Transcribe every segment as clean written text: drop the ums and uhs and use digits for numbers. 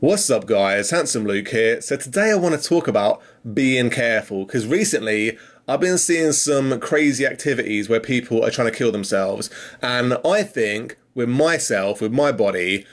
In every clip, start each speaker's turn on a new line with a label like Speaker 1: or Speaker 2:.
Speaker 1: What's up guys, Handsome Luke here. So today I want to talk about being careful, because recently I've been seeing some crazy activities where people are trying to kill themselves, and I think with myself, with my body,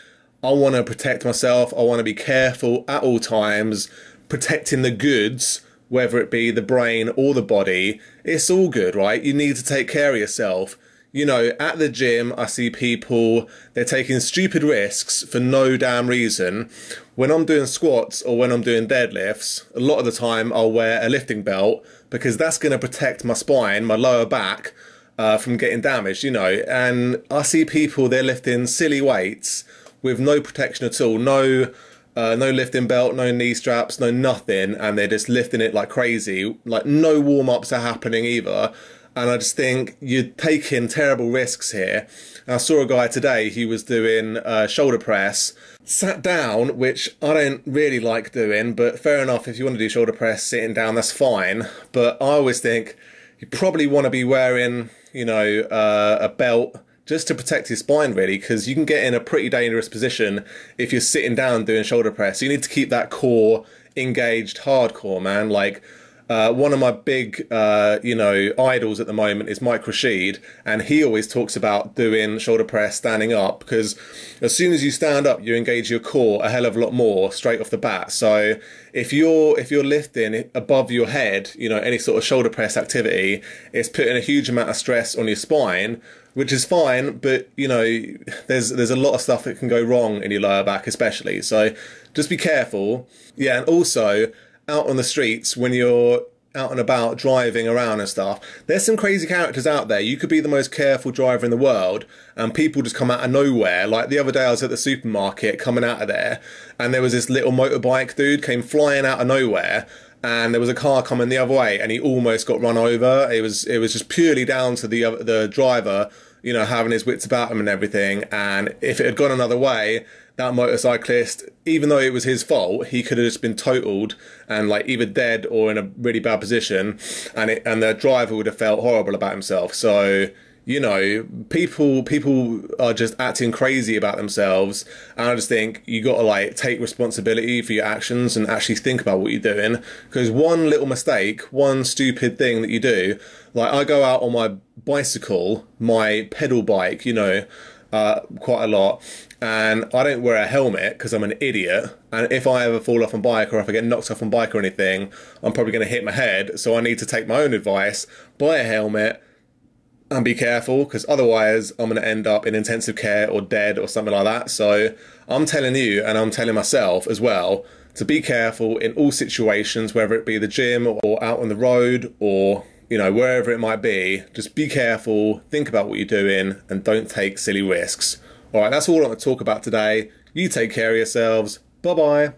Speaker 1: I want to protect myself. I want to be careful at all times, protecting the goods, whether it be the brain or the body. It's all good, right? You need to take care of yourself. You know, at the gym, I see people, they're taking stupid risks for no damn reason. When I'm doing squats or when I'm doing deadlifts, a lot of the time I'll wear a lifting belt because that's going to protect my spine, my lower back, from getting damaged, you know. And I see people, they're lifting silly weights with no protection at all, no lifting belt, no knee straps, no nothing, and they're just lifting it like crazy. Like no warm-ups are happening either. And I just think you're taking terrible risks here. I saw a guy today, he was doing shoulder press, sat down, which I don't really like doing, but fair enough, if you want to do shoulder press sitting down, that's fine. But I always think you probably want to be wearing, you know, a belt just to protect your spine really, because you can get in a pretty dangerous position if you're sitting down doing shoulder press. You need to keep that core engaged hardcore, man. Like, one of my big, you know, idols at the moment is Mike Rashid, and he always talks about doing shoulder press standing up, because as soon as you stand up, you engage your core a hell of a lot more straight off the bat. So if you're lifting above your head, you know, any sort of shoulder press activity, it's putting a huge amount of stress on your spine, which is fine, but you know, there's a lot of stuff that can go wrong in your lower back especially. So just be careful. Yeah, and also out on the streets, when you're out and about driving around and stuff, there's some crazy characters out there. You could be the most careful driver in the world and people just come out of nowhere. Like the other day I was at the supermarket coming out of there, and there was this little motorbike dude came flying out of nowhere, and there was a car coming the other way and he almost got run over. It was just purely down to the driver, you know, having his wits about him and everything. And if it had gone another way, that motorcyclist, even though it was his fault, he could have just been totaled and like either dead or in a really bad position, and the driver would have felt horrible about himself. So, you know, people are just acting crazy about themselves, and I just think you got to like take responsibility for your actions and actually think about what you're doing, because one little mistake, one stupid thing that you do, like I go out on my bicycle, my pedal bike, you know, quite a lot, and I don't wear a helmet because I'm an idiot, and if I ever fall off on bike or if I get knocked off on bike or anything, I'm probably going to hit my head. So I need to take my own advice, buy a helmet and be careful, because otherwise I'm going to end up in intensive care or dead or something like that. So I'm telling you, and I'm telling myself as well, to be careful in all situations, whether it be the gym or out on the road or, you know, wherever it might be. Just be careful, think about what you're doing, and don't take silly risks. All right, that's all I want to talk about today. You take care of yourselves. Bye-bye.